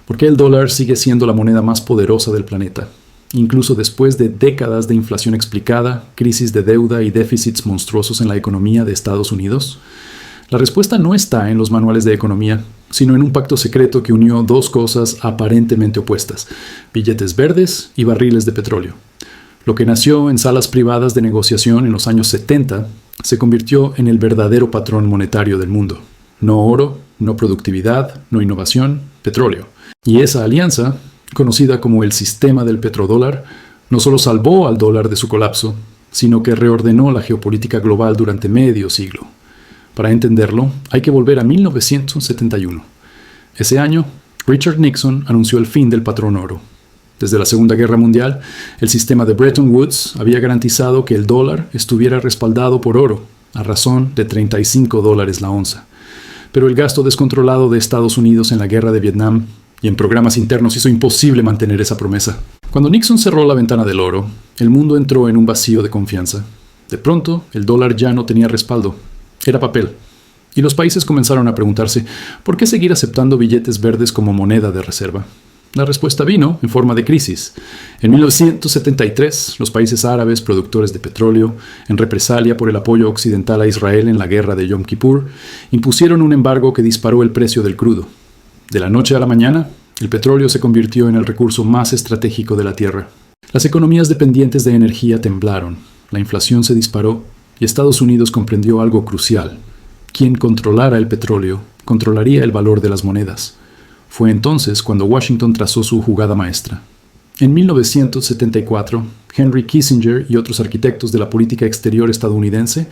¿Por qué el dólar sigue siendo la moneda más poderosa del planeta? Incluso después de décadas de inflación explicada, crisis de deuda y déficits monstruosos en la economía de Estados Unidos. La respuesta no está en los manuales de economía, sino en un pacto secreto que unió dos cosas aparentemente opuestas: billetes verdes y barriles de petróleo. Lo que nació en salas privadas de negociación en los años 70 se convirtió en el verdadero patrón monetario del mundo. No oro, no productividad, no innovación, petróleo. Y esa alianza, conocida como el sistema del petrodólar, no solo salvó al dólar de su colapso, sino que reordenó la geopolítica global durante medio siglo. Para entenderlo, hay que volver a 1971. Ese año, Richard Nixon anunció el fin del patrón oro. Desde la Segunda Guerra Mundial, el sistema de Bretton Woods había garantizado que el dólar estuviera respaldado por oro, a razón de $35 la onza. Pero el gasto descontrolado de Estados Unidos en la guerra de Vietnam y en programas internos hizo imposible mantener esa promesa. Cuando Nixon cerró la ventana del oro, el mundo entró en un vacío de confianza. De pronto, el dólar ya no tenía respaldo. Era papel. Y los países comenzaron a preguntarse, ¿por qué seguir aceptando billetes verdes como moneda de reserva? La respuesta vino en forma de crisis. En 1973, los países árabes productores de petróleo, en represalia por el apoyo occidental a Israel en la guerra de Yom Kippur, impusieron un embargo que disparó el precio del crudo. De la noche a la mañana, el petróleo se convirtió en el recurso más estratégico de la Tierra. Las economías dependientes de energía temblaron, la inflación se disparó y Estados Unidos comprendió algo crucial. Quien controlara el petróleo, controlaría el valor de las monedas. Fue entonces cuando Washington trazó su jugada maestra. En 1974, Henry Kissinger y otros arquitectos de la política exterior estadounidense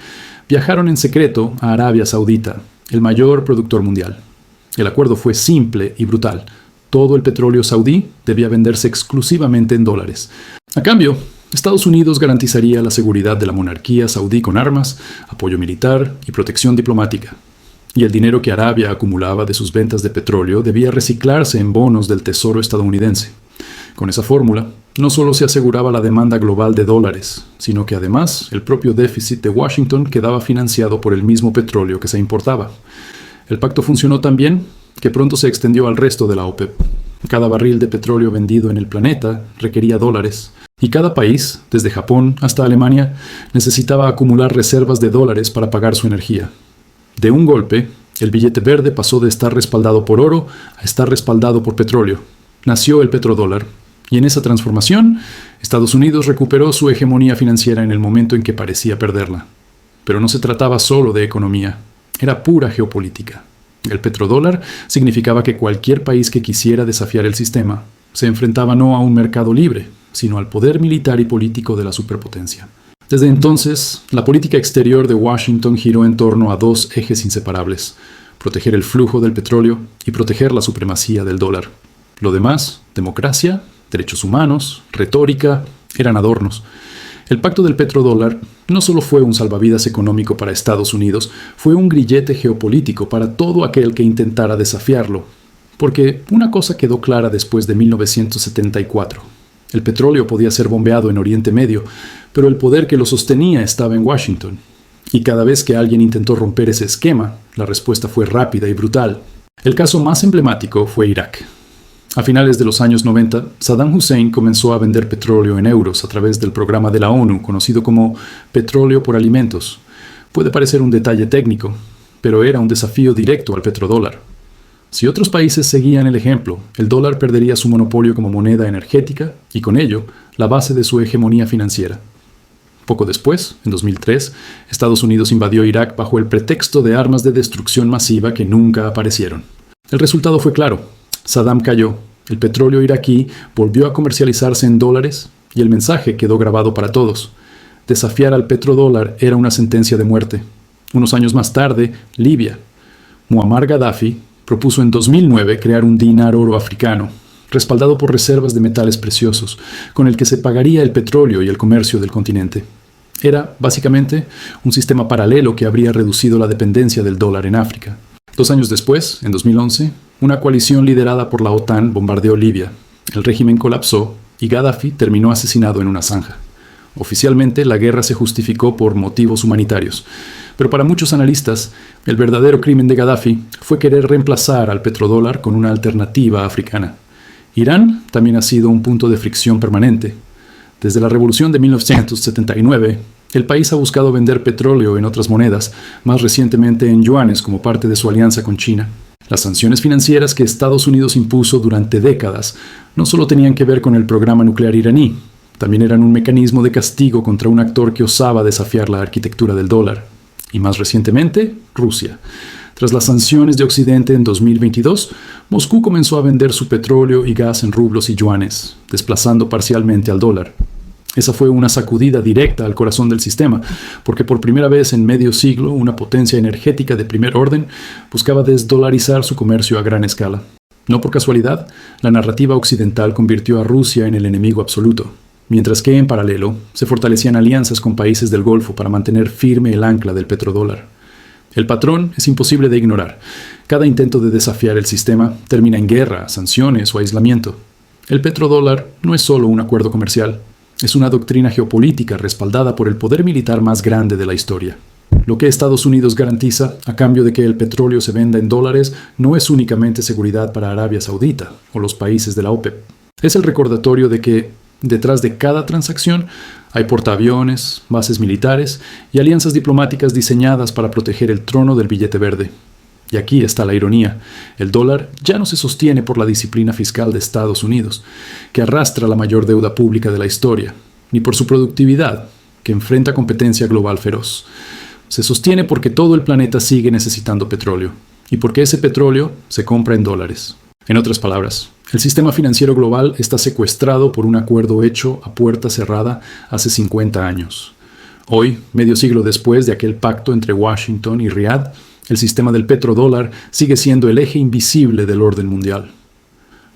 viajaron en secreto a Arabia Saudita, el mayor productor mundial. El acuerdo fue simple y brutal. Todo el petróleo saudí debía venderse exclusivamente en dólares. A cambio, Estados Unidos garantizaría la seguridad de la monarquía saudí con armas, apoyo militar y protección diplomática. Y el dinero que Arabia acumulaba de sus ventas de petróleo debía reciclarse en bonos del Tesoro estadounidense. Con esa fórmula, no solo se aseguraba la demanda global de dólares, sino que además el propio déficit de Washington quedaba financiado por el mismo petróleo que se importaba. El pacto funcionó tan bien que pronto se extendió al resto de la OPEP. Cada barril de petróleo vendido en el planeta requería dólares, y cada país, desde Japón hasta Alemania, necesitaba acumular reservas de dólares para pagar su energía. De un golpe, el billete verde pasó de estar respaldado por oro a estar respaldado por petróleo. Nació el petrodólar, y en esa transformación, Estados Unidos recuperó su hegemonía financiera en el momento en que parecía perderla. Pero no se trataba solo de economía, era pura geopolítica. El petrodólar significaba que cualquier país que quisiera desafiar el sistema se enfrentaba no a un mercado libre, sino al poder militar y político de la superpotencia. Desde entonces, la política exterior de Washington giró en torno a dos ejes inseparables: proteger el flujo del petróleo y proteger la supremacía del dólar. Lo demás, democracia, derechos humanos, retórica, eran adornos. El pacto del petrodólar no solo fue un salvavidas económico para Estados Unidos, fue un grillete geopolítico para todo aquel que intentara desafiarlo. Porque una cosa quedó clara después de 1974. El petróleo podía ser bombeado en Oriente Medio, pero el poder que lo sostenía estaba en Washington. Y cada vez que alguien intentó romper ese esquema, la respuesta fue rápida y brutal. El caso más emblemático fue Irak. A finales de los años 90, Saddam Hussein comenzó a vender petróleo en euros a través del programa de la ONU, conocido como Petróleo por Alimentos. Puede parecer un detalle técnico, pero era un desafío directo al petrodólar. Si otros países seguían el ejemplo, el dólar perdería su monopolio como moneda energética y, con ello, la base de su hegemonía financiera. Poco después, en 2003, Estados Unidos invadió Irak bajo el pretexto de armas de destrucción masiva que nunca aparecieron. El resultado fue claro: Saddam cayó, el petróleo iraquí volvió a comercializarse en dólares y el mensaje quedó grabado para todos. Desafiar al petrodólar era una sentencia de muerte. Unos años más tarde, Libia. Muammar Gaddafi propuso en 2009 crear un dinar oro africano, respaldado por reservas de metales preciosos, con el que se pagaría el petróleo y el comercio del continente. Era, básicamente, un sistema paralelo que habría reducido la dependencia del dólar en África. 2 años después, en 2011, una coalición liderada por la OTAN bombardeó Libia. El régimen colapsó y Gaddafi terminó asesinado en una zanja. Oficialmente, la guerra se justificó por motivos humanitarios, pero para muchos analistas, el verdadero crimen de Gaddafi fue querer reemplazar al petrodólar con una alternativa africana. Irán también ha sido un punto de fricción permanente. Desde la revolución de 1979, el país ha buscado vender petróleo en otras monedas, más recientemente en yuanes como parte de su alianza con China. Las sanciones financieras que Estados Unidos impuso durante décadas no solo tenían que ver con el programa nuclear iraní, también eran un mecanismo de castigo contra un actor que osaba desafiar la arquitectura del dólar. Y más recientemente, Rusia. Tras las sanciones de Occidente en 2022, Moscú comenzó a vender su petróleo y gas en rublos y yuanes, desplazando parcialmente al dólar. Esa fue una sacudida directa al corazón del sistema, porque por primera vez en medio siglo una potencia energética de primer orden buscaba desdolarizar su comercio a gran escala. No por casualidad, la narrativa occidental convirtió a Rusia en el enemigo absoluto, mientras que en paralelo se fortalecían alianzas con países del Golfo para mantener firme el ancla del petrodólar. El patrón es imposible de ignorar. Cada intento de desafiar el sistema termina en guerra, sanciones o aislamiento. El petrodólar no es solo un acuerdo comercial. Es una doctrina geopolítica respaldada por el poder militar más grande de la historia. Lo que Estados Unidos garantiza, a cambio de que el petróleo se venda en dólares, no es únicamente seguridad para Arabia Saudita o los países de la OPEP. Es el recordatorio de que, detrás de cada transacción, hay portaaviones, bases militares y alianzas diplomáticas diseñadas para proteger el trono del billete verde. Y aquí está la ironía. El dólar ya no se sostiene por la disciplina fiscal de Estados Unidos, que arrastra la mayor deuda pública de la historia, ni por su productividad, que enfrenta competencia global feroz. Se sostiene porque todo el planeta sigue necesitando petróleo, y porque ese petróleo se compra en dólares. En otras palabras, el sistema financiero global está secuestrado por un acuerdo hecho a puerta cerrada hace 50 años. Hoy, medio siglo después de aquel pacto entre Washington y Riad, el sistema del petrodólar sigue siendo el eje invisible del orden mundial.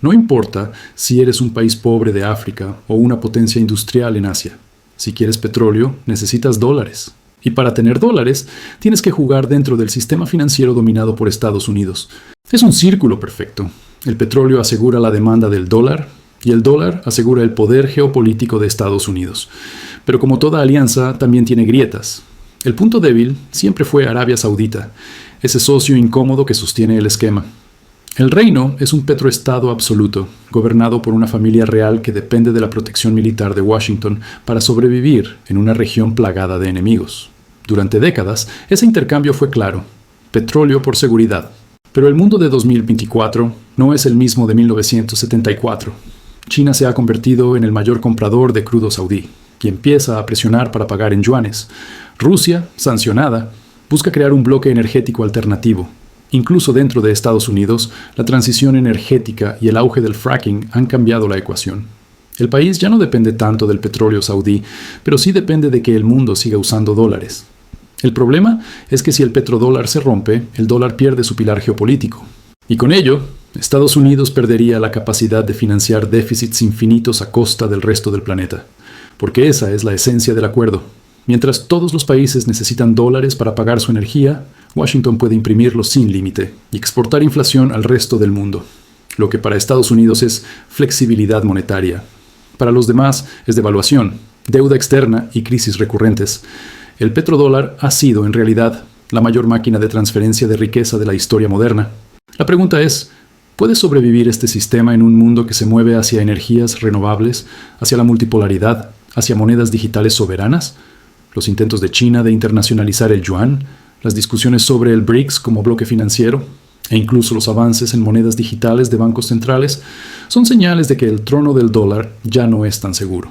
No importa si eres un país pobre de África o una potencia industrial en Asia. Si quieres petróleo, necesitas dólares. Y para tener dólares, tienes que jugar dentro del sistema financiero dominado por Estados Unidos. Es un círculo perfecto. El petróleo asegura la demanda del dólar y el dólar asegura el poder geopolítico de Estados Unidos. Pero como toda alianza, también tiene grietas. El punto débil siempre fue Arabia Saudita, ese socio incómodo que sostiene el esquema. El reino es un petroestado absoluto, gobernado por una familia real que depende de la protección militar de Washington para sobrevivir en una región plagada de enemigos. Durante décadas, ese intercambio fue claro: petróleo por seguridad. Pero el mundo de 2024 no es el mismo de 1974. China se ha convertido en el mayor comprador de crudo saudí y empieza a presionar para pagar en yuanes. Rusia, sancionada, busca crear un bloque energético alternativo. Incluso dentro de Estados Unidos, la transición energética y el auge del fracking han cambiado la ecuación. El país ya no depende tanto del petróleo saudí, pero sí depende de que el mundo siga usando dólares. El problema es que si el petrodólar se rompe, el dólar pierde su pilar geopolítico. Y con ello, Estados Unidos perdería la capacidad de financiar déficits infinitos a costa del resto del planeta. Porque esa es la esencia del acuerdo. Mientras todos los países necesitan dólares para pagar su energía, Washington puede imprimirlos sin límite y exportar inflación al resto del mundo. Lo que para Estados Unidos es flexibilidad monetaria. Para los demás es devaluación, deuda externa y crisis recurrentes. El petrodólar ha sido, en realidad, la mayor máquina de transferencia de riqueza de la historia moderna. La pregunta es, ¿puede sobrevivir este sistema en un mundo que se mueve hacia energías renovables, hacia la multipolaridad, hacia monedas digitales soberanas? Los intentos de China de internacionalizar el yuan, las discusiones sobre el BRICS como bloque financiero, e incluso los avances en monedas digitales de bancos centrales, son señales de que el trono del dólar ya no es tan seguro.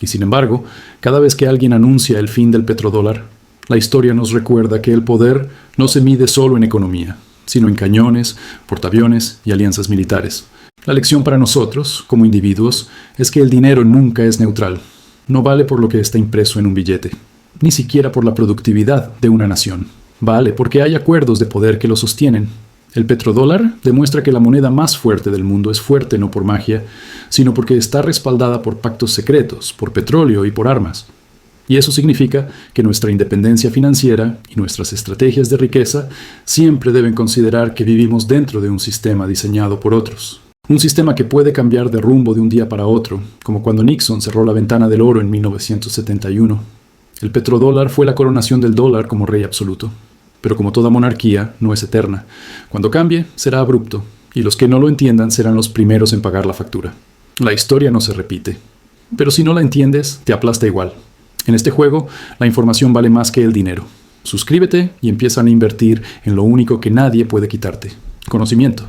Y sin embargo, cada vez que alguien anuncia el fin del petrodólar, la historia nos recuerda que el poder no se mide solo en economía, sino en cañones, portaaviones y alianzas militares. La lección para nosotros, como individuos, es que el dinero nunca es neutral. No vale por lo que está impreso en un billete, ni siquiera por la productividad de una nación. Vale porque hay acuerdos de poder que lo sostienen. El petrodólar demuestra que la moneda más fuerte del mundo es fuerte no por magia, sino porque está respaldada por pactos secretos, por petróleo y por armas. Y eso significa que nuestra independencia financiera y nuestras estrategias de riqueza siempre deben considerar que vivimos dentro de un sistema diseñado por otros. Un sistema que puede cambiar de rumbo de un día para otro, como cuando Nixon cerró la ventana del oro en 1971. El petrodólar fue la coronación del dólar como rey absoluto. Pero como toda monarquía, no es eterna. Cuando cambie, será abrupto, y los que no lo entiendan serán los primeros en pagar la factura. La historia no se repite. Pero si no la entiendes, te aplasta igual. En este juego, la información vale más que el dinero. Suscríbete y empiezan a invertir en lo único que nadie puede quitarte: conocimiento.